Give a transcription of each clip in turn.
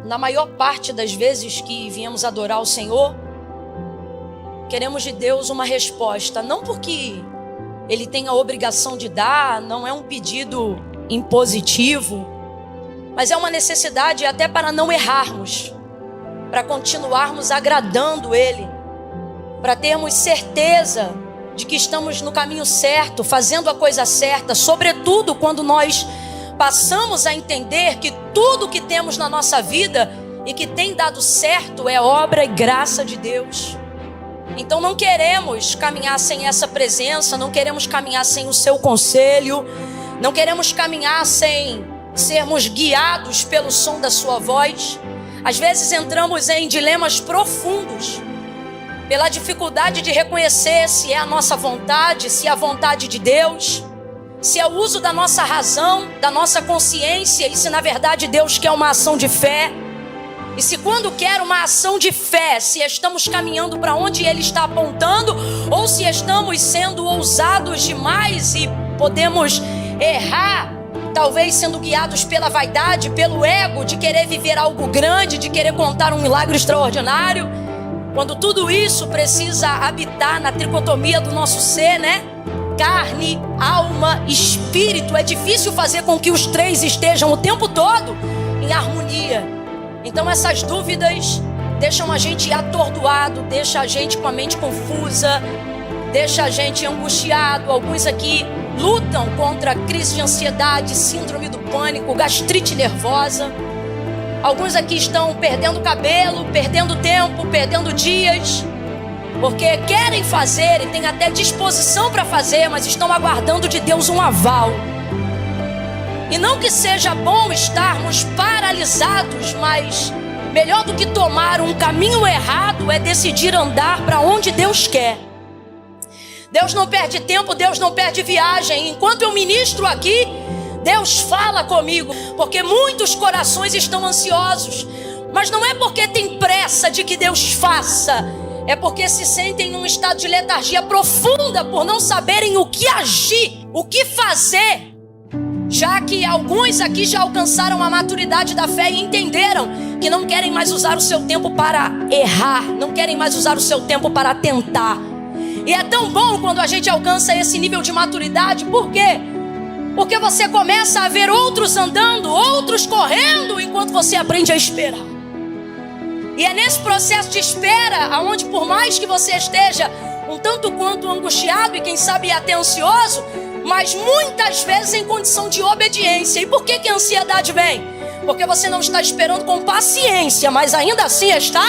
na maior parte das vezes que viemos adorar o Senhor, queremos de Deus uma resposta, não porque Ele tem a obrigação de dar, não é um pedido impositivo, mas é uma necessidade até para não errarmos, para continuarmos agradando Ele, para termos certeza de que estamos no caminho certo, fazendo a coisa certa, sobretudo quando nós passamos a entender que tudo que temos na nossa vida e que tem dado certo é obra e graça de Deus. Então não queremos caminhar sem essa presença, não queremos caminhar sem o seu conselho, não queremos caminhar sem sermos guiados pelo som da sua voz. Às vezes entramos em dilemas profundos, pela dificuldade de reconhecer se é a nossa vontade, se é a vontade de Deus, se é o uso da nossa razão, da nossa consciência, e se na verdade Deus quer uma ação de fé. E se quando quer uma ação de fé, se estamos caminhando para onde Ele está apontando, ou se estamos sendo ousados demais e podemos errar, talvez sendo guiados pela vaidade, pelo ego, de querer viver algo grande, de querer contar um milagre extraordinário, quando tudo isso precisa habitar na tricotomia do nosso ser, né? Carne, alma, espírito. É difícil fazer com que os três estejam o tempo todo em harmonia. Então essas dúvidas deixam a gente atordoado, deixa a gente com a mente confusa, deixa a gente angustiado. Alguns aqui lutam contra crise de ansiedade, síndrome do pânico, gastrite nervosa. Alguns aqui estão perdendo cabelo, perdendo tempo, perdendo dias, porque querem fazer e têm até disposição para fazer, mas estão aguardando de Deus um aval. E não que seja bom estarmos paralisados, mas melhor do que tomar um caminho errado é decidir andar para onde Deus quer. Deus não perde tempo, Deus não perde viagem. Enquanto eu ministro aqui, Deus fala comigo, porque muitos corações estão ansiosos, mas não é porque tem pressa de que Deus faça, é porque se sentem num estado de letargia profunda por não saberem o que agir, o que fazer, já que alguns aqui já alcançaram a maturidade da fé e entenderam que não querem mais usar o seu tempo para errar, não querem mais usar o seu tempo para tentar. E é tão bom quando a gente alcança esse nível de maturidade. Por quê? Porque você começa a ver outros andando, outros correndo, enquanto você aprende a esperar. E é nesse processo de espera, aonde por mais que você esteja um tanto quanto angustiado e quem sabe até ansioso, mas muitas vezes em condição de obediência. E por que a ansiedade vem? Porque você não está esperando com paciência, mas ainda assim está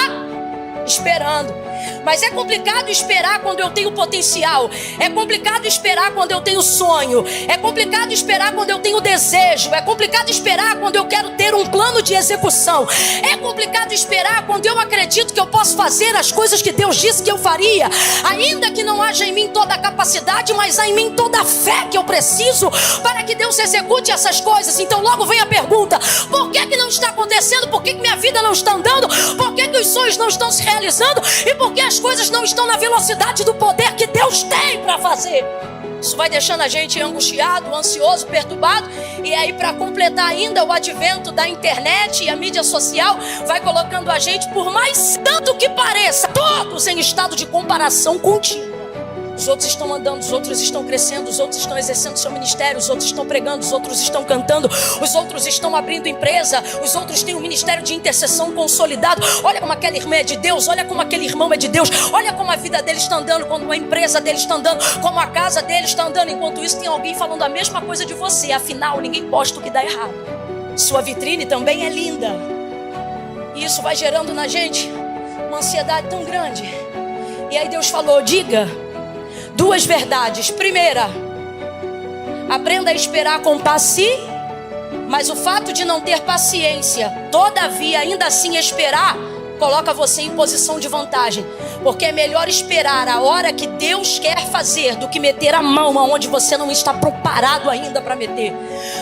esperando. Mas é complicado esperar quando eu tenho potencial. É complicado esperar quando eu tenho sonho. É complicado esperar quando eu tenho desejo. É complicado esperar quando eu quero ter um plano de execução. É complicado esperar quando eu acredito que eu posso fazer as coisas que Deus disse que eu faria, ainda que não haja em mim toda a capacidade, mas há em mim toda a fé que eu preciso para que Deus execute essas coisas. Então logo vem a pergunta: por que não está acontecendo? Por que minha vida não está andando? Por que os sonhos não estão se realizando? E por que as coisas não estão na velocidade do poder que Deus tem para fazer? Isso vai deixando a gente angustiado, ansioso, perturbado. E aí, para completar ainda, o advento da internet e a mídia social vai colocando a gente, por mais tanto que pareça, todos em estado de comparação contínua. Os outros estão andando, os outros estão crescendo, os outros estão exercendo seu ministério, os outros estão pregando, os outros estão cantando, os outros estão abrindo empresa, os outros têm um ministério de intercessão consolidado. Olha como aquela irmã é de Deus, olha como aquele irmão é de Deus, olha como a vida dele está andando, como a empresa dele está andando, como a casa dele está andando. Enquanto isso tem alguém falando a mesma coisa de você. Afinal, ninguém posta o que dá errado. Sua vitrine também é linda. E isso vai gerando na gente uma ansiedade tão grande. E aí Deus falou: diga duas verdades. Primeira, aprenda a esperar com paciência. Mas o fato de não ter paciência, todavia, ainda assim esperar, coloca você em posição de vantagem. Porque é melhor esperar a hora que Deus quer fazer do que meter a mão aonde você não está preparado ainda para meter,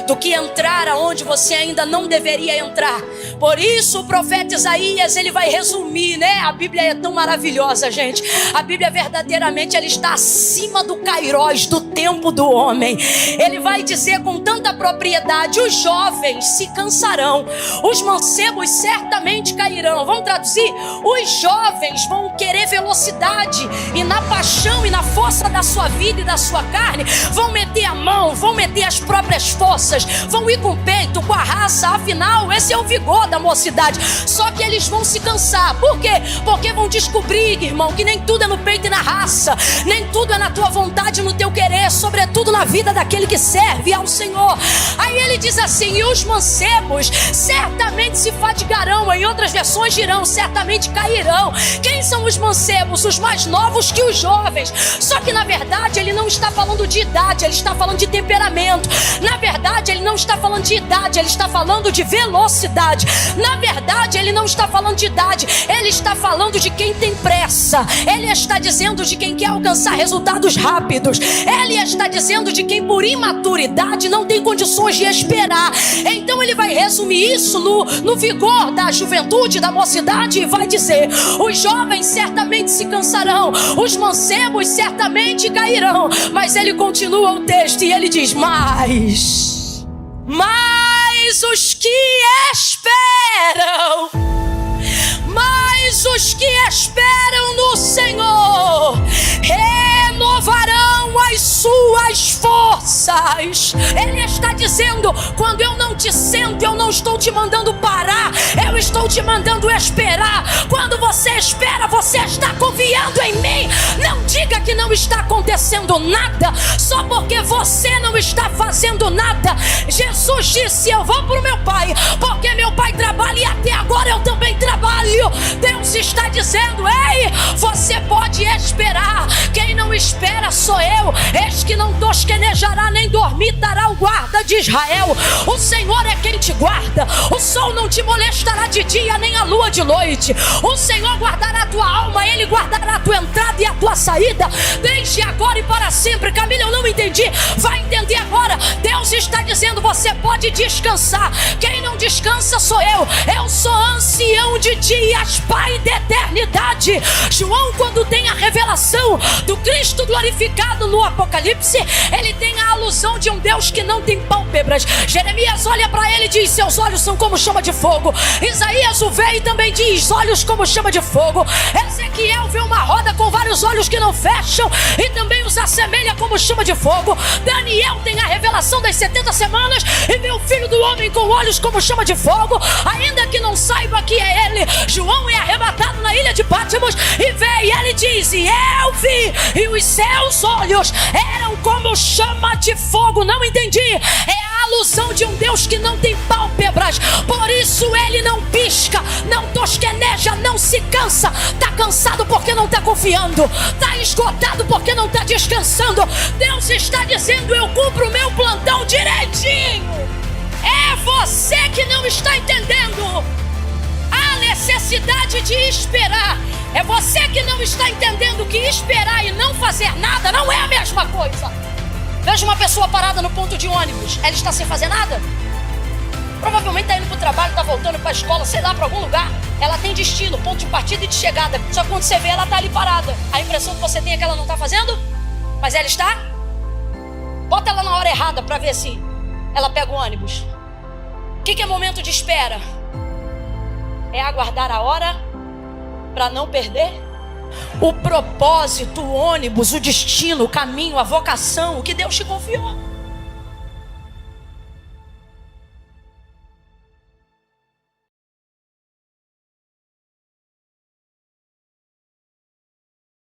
do que entrar aonde você ainda não deveria entrar. Por isso o profeta Isaías, ele vai resumir, né? A Bíblia é tão maravilhosa, gente. A Bíblia verdadeiramente, ela está acima do kairós, do tempo do homem. Ele vai dizer com tanta propriedade: os jovens se cansarão, os mancebos certamente cairão. Vamos traduzir? Os jovens vão querer velocidade, e na paixão e na força da sua vida e da sua carne, vão meter a mão, vão meter as próprias forças, vão ir com o peito, com a raça. Afinal, esse é o vigor da mocidade. Só que eles vão se cansar. Por quê? Porque vão descobrir, irmão, que nem tudo é no peito e na raça, nem tudo é na tua vontade, no teu querer, sobretudo na vida daquele que serve ao Senhor. Aí ele diz assim: e os mancebos certamente se fadigarão. Em outras versões dirão: certamente cairão. Quem são os mancebos? Os mais novos que os jovens. Só que na verdade ele não está falando de idade, ele está falando de temperamento. Na verdade ele não está falando de idade, ele está falando de velocidade. Na verdade ele não está falando de idade, ele está falando de quem tem pressa. Ele está dizendo de quem quer alcançar resultados rápidos. Ele está dizendo de quem por imaturidade não tem condições de esperar. Então ele vai resumir isso no vigor da juventude, da mocidade, e vai dizer: os jovens certamente se cansarão, os mancebos certamente cairão. Mas ele continua o texto e ele diz: mas os que esperam, mas os que esperam no Senhor renovarão as suas forças. Ele está dizendo: quando eu não te sento, eu não estou te mandando parar, eu estou te mandando esperar. Quando você espera, você está confiando em mim. Não diga que não está acontecendo nada só porque você não está fazendo nada. Jesus disse: eu vou para o meu Pai, porque meu Pai trabalha e até agora eu também trabalho. Deus está dizendo: ei, você pode esperar. Quem não espera sou eu. Eis que não tosquenejará nem dormitará o guarda de Israel. O Senhor é quem te guarda. O sol não te molestará de dia, nem a lua de noite. O Senhor guardará a tua alma, Ele guardará a tua entrada e a tua saída, desde agora e para sempre. Camila, eu não entendi. Vai entender agora. Deus está dizendo: você pode descansar. Quem não descansa sou eu. Eu sou ancião de dias, Pai da eternidade. João, quando tem a revelação do Cristo glorificado no Apocalipse, ele tem a alusão de um Deus que não tem pálpebras. Jeremias olha para ele e diz: seus olhos são como chama de fogo. Isaías o vê e também diz: olhos como chama de fogo. Ezequiel vê uma roda com vários olhos que não fecham e também os assemelha como chama de fogo. Daniel tem a revelação das 70 semanas e vê o Filho do Homem com olhos como chama de fogo, ainda que não saiba que é ele. João é arrebatado na ilha de Patmos e vê, e ele diz: e eu vi, e os seus olhos eram como chama de fogo. Não entendi. É a alusão de um Deus que não tem pálpebras, por isso ele não pisca, não tosqueneja, não se cansa. Está cansado porque não está confiando, está esgotado porque não está descansando. Deus está dizendo: eu cumpro o meu plantão direitinho. É você que não está entendendo a necessidade de esperar. É você que não está entendendo que esperar e não fazer nada não é a mesma coisa. Veja uma pessoa parada no ponto de ônibus. Ela está sem fazer nada? Provavelmente está indo para o trabalho, está voltando para a escola, sei lá, para algum lugar. Ela tem destino, ponto de partida e de chegada. Só que quando você vê, ela está ali parada. A impressão que você tem é que ela não está fazendo, mas ela está. Bota ela na hora errada para ver se ela pega o ônibus. O que é momento de espera? É aguardar a hora para não perder o propósito, o ônibus, o destino, o caminho, a vocação, o que Deus te confiou.